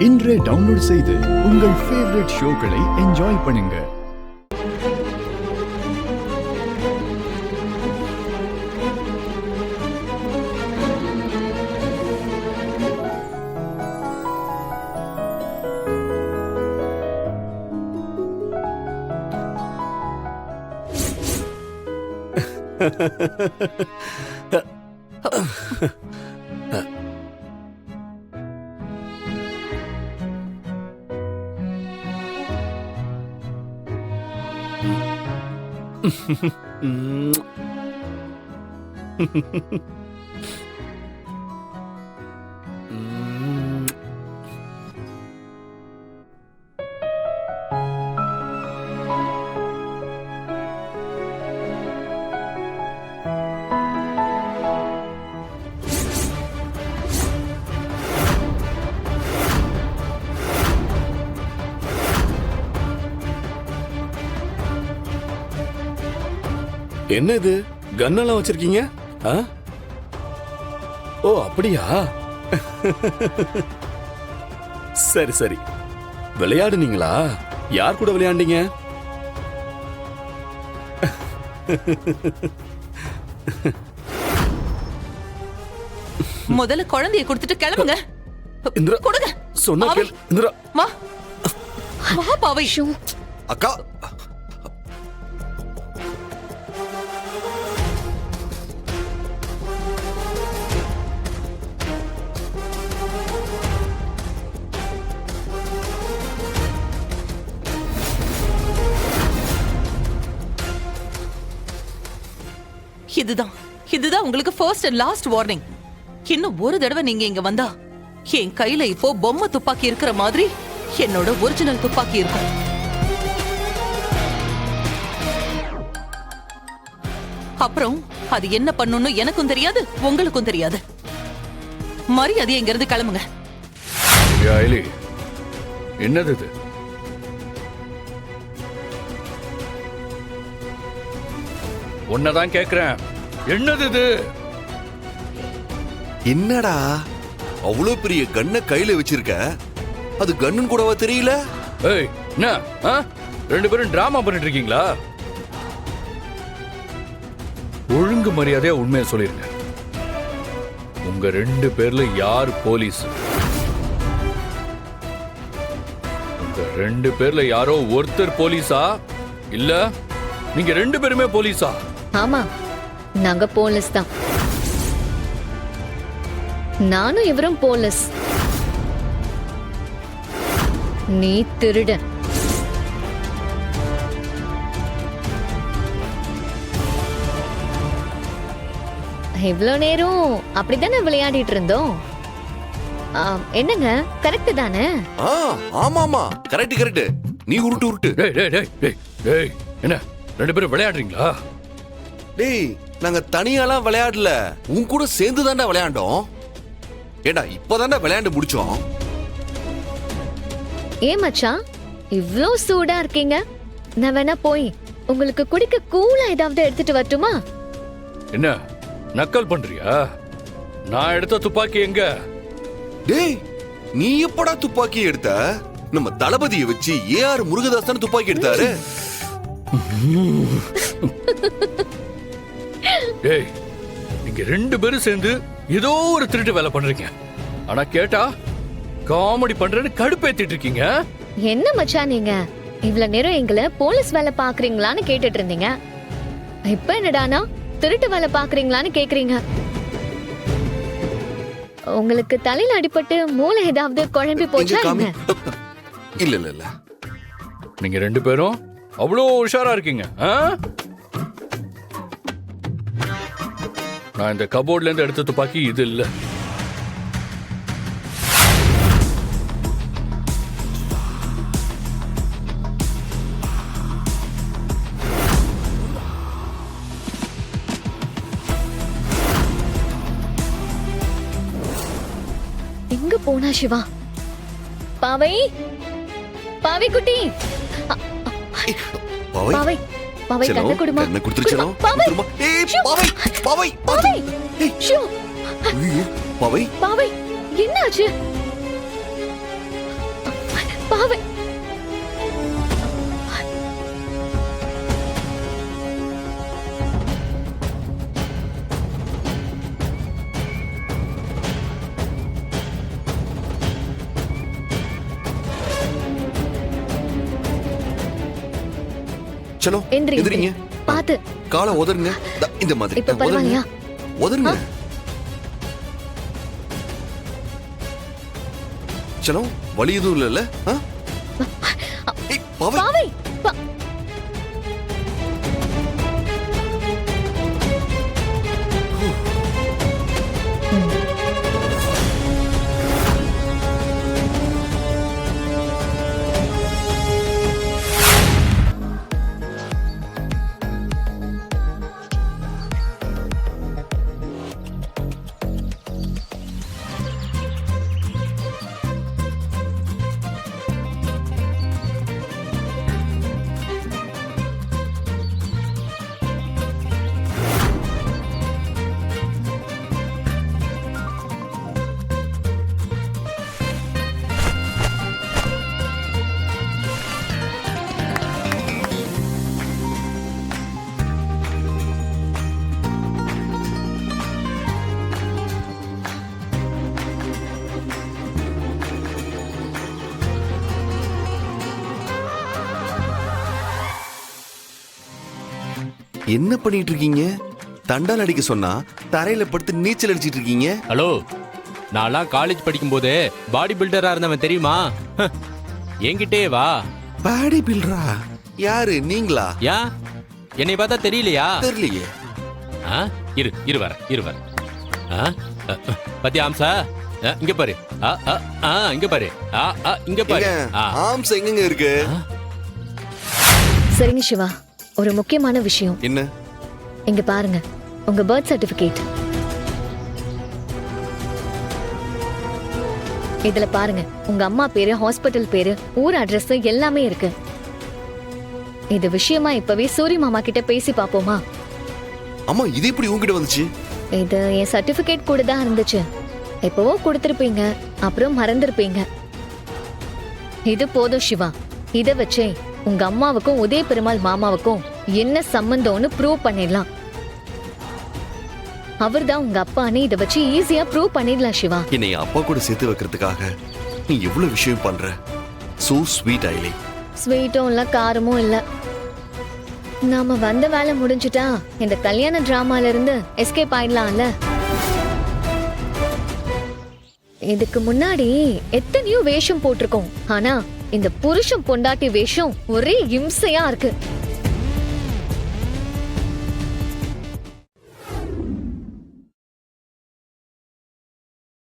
இன்றே டவுன்லோட் செய்து உங்கள் ஃபேவரட் ஷோக்களை என்ஜாய் பண்ணுங்க. என்ன இது கன்னெல்லாம் வச்சிருக்கீங்க? ஓ அப்படியா? சரி சரி, விளையாடுனீங்களா? யார் கூட விளையாண்டீங்க? முதல்ல குழந்தையை கொடுத்துட்டு கிளம்புங்க. இந்திரா கொடுங்க. சொன்னா கேள். இந்திரா மா மா பாவை. அக்கா, இதுதான் உங்களுக்கு ஃபர்ஸ்ட் அண்ட் லாஸ்ட் வார்னிங். இன்னும் ஒரு தடவை நீங்க இங்க வந்தா என் கையில இப்போ பொம்மை துப்பாக்கி இருக்கிற மாதிரி என்னோட ஒரிஜினல் துப்பாக்கி இருக்கும். அப்புறம் அது என்ன பண்ணுன்னு எனக்கும் தெரியாது, உங்களுக்கும் தெரியாது. மரியாதை இங்க இருந்து கிளம்புங்க. என்னது இது? உன்னதான் கேக்குறேன், என்னது இது? என்னடா அவ்வளவு பெரிய கண்ணை கையில வச்சிருக்க? அது கண்ணுன்னு கூடவா தெரியல? ஏய், என்ன ரெண்டு பேரும் டிராமா பண்ணிட்டு இருக்கீங்களா? ஒழுங்கு மரியாதையா உண்மையை சொல்லிருங்க. உங்க ரெண்டு பேர்ல யார் போலீஸ்? உங்க ரெண்டு பேர்ல யாரோ ஒருத்தர் போலீஸா, இல்ல நீங்க ரெண்டு பேருமே போலீஸா? ஆமா, நாங்க போலீஸ் தான். நானும் இவரும் போலீஸ். நீ திருடன். இவ்வளோ நேரம் அப்படித்தானே விளையாடிட்டு இருந்தோம். என்னங்க, கரெக்ட் தானே? ஆமா ஆமா, கரெக்ட் கரெக்ட். நீ உருட்டு உருட்டு. டேய் டேய் டேய் டேய் டேய், என்ன ரெண்டு பேரும் விளையாடுறீங்களா? டேய், நாங்க தனியாலாம் விளையாடல, உன் கூட சேர்ந்து தாண்டா விளையாண்டோம். ஏண்டா இப்பதாண்டா விளையாண்டு முடிச்சோம். ஏன் மச்சான் இவ்ளோ சூடா இருக்கீங்க? நான் வேணா போய் உங்களுக்கு குடிக்க கூலா ஏதாவது எடுத்துட்டு வரட்டுமா? என்ன நக்கல் பண்றியா? நான் எடுத்த துப்பாக்கி எங்க? டேய், நீ எப்படா துப்பாக்கி எடுத்த? நம்ம தளபதியை வச்சு ஏஆர் முருகதாசன் துப்பாக்கி எடுத்தாரு. டேய், நீங்க ரெண்டு பேரும் சேர்ந்து ஏதோ ஒரு திருட்டு வேலை பண்றீங்க. ஆனா கேட்டா காமெடி பண்றேன்னு கடுப்பேத்திட்டு இருக்கீங்க. என்ன மச்சான் நீங்க இவ்வளவு நேரம் எங்களை போலீஸ் வேலை பாக்குறீங்களான்னு கேட்டுட்டு இருந்தீங்க. இப்ப என்னடானா திருட்டு வேலை பாக்குறீங்களான்னு கேக்குறீங்க. உங்களுக்கு தலையில அடிபட்டு மூளை ஏதாவது குழம்பி போச்சா? இல்ல இல்ல இல்ல, நீங்க ரெண்டு பேரும் அவ்வளோ உஷாரா இருக்கீங்க. நான் இந்த கபோர்ட்ல இருந்து எடுத்த துப்பாக்கி இது இல்ல. எங்க போனா சிவா? பாவை, பாவை குட்டி, பாவை பாவை கண்ண குடுமா. என்ன குடுத்துச்சனோ? பாவை, ஏய் பாவை, பாவை, பாவை, ஷோ, ஐயோ பாவை, பாவை, என்னாச்சு? சலோ எந்திரி எந்திரிங்க பாத்து காலை உதருங்க இந்த மாதிரி இப்ப பரவாயில்லையா? உதருங்க சலோ வலி எதுவும் இல்லைல்ல பாவை பாவை என்ன பண்ணிட்டு இருக்கீங்க? தண்டால் அடிக்க சொன்னா தரையில படுத்து நீச்சல் அடிச்சிட்டு இருக்கீங்க. ஹலோ, நான்லாம் காலேஜ் படிக்கும் போது பாடி பில்டரா இருந்தவன் தெரியுமா? என்கிட்டே வா. பாடி பில்டரா? யாரு நீங்களா? யா, என்னை பார்த்தா தெரியலையா? தெரியலையே. இரு வர. பத்தியா ஆம்சா? இங்க பாரு. இங்க பாரு. இங்க பாரு. ஆம்ஸ் எங்கங்க இருக்கு? சரிங்க சிவா, ஒரு முக்கியமான விஷயம். என்ன? இங்க பாருங்க, உங்க பர்த் சர்டிபிகேட். இதுல பாருங்க, உங்க அம்மா பேரு, ஹாஸ்பிட்டல் பேரு, ஊர் அட்ரஸ் எல்லாமே இருக்கு. இது விஷயமா இப்பவே சூரிய மாமா கிட்ட பேசி பாப்போமா? அம்மா, இது எப்படி உங்ககிட்ட வந்துச்சு? இது என் சர்டிபிகேட் கூட தான் இருந்துச்சு. எப்பவோ கொடுத்திருப்பீங்க, அப்புறம் மறந்திருப்பீங்க. இது போதும் சிவா. இத வச்சே உங்க அம்மாவுக்கும் உதய பெருமாள் மாமாவுக்கும் என்ன சம்பந்தம்னு ப்ரூவ் பண்ணிடலாம். அவர்தான் உங்க அப்பான்னு இத வச்சு ஈஸியா ப்ரூவ் பண்ணிடலாம் சிவா. என்னை அப்பா கூட சேர்த்து வைக்கிறதுக்காக நீ எவ்வளவு விஷயம் பண்ற. So sweet ஐலி. ஸ்வீட்டும் இல்ல, காரமும் இல்ல. நாம வந்த வேலை முடிஞ்சுட்டா இந்த கல்யாண டிராமால இருந்து எஸ்கேப் ஆயிடலாம்ல. இதுக்கு முன்னாடி எத்தனையோ வேஷம் போட்டிருக்கோம். ஆனா இந்த புருஷன் பொண்டாட்டி வேஷம் ஒரே இம்சையா இருக்கு.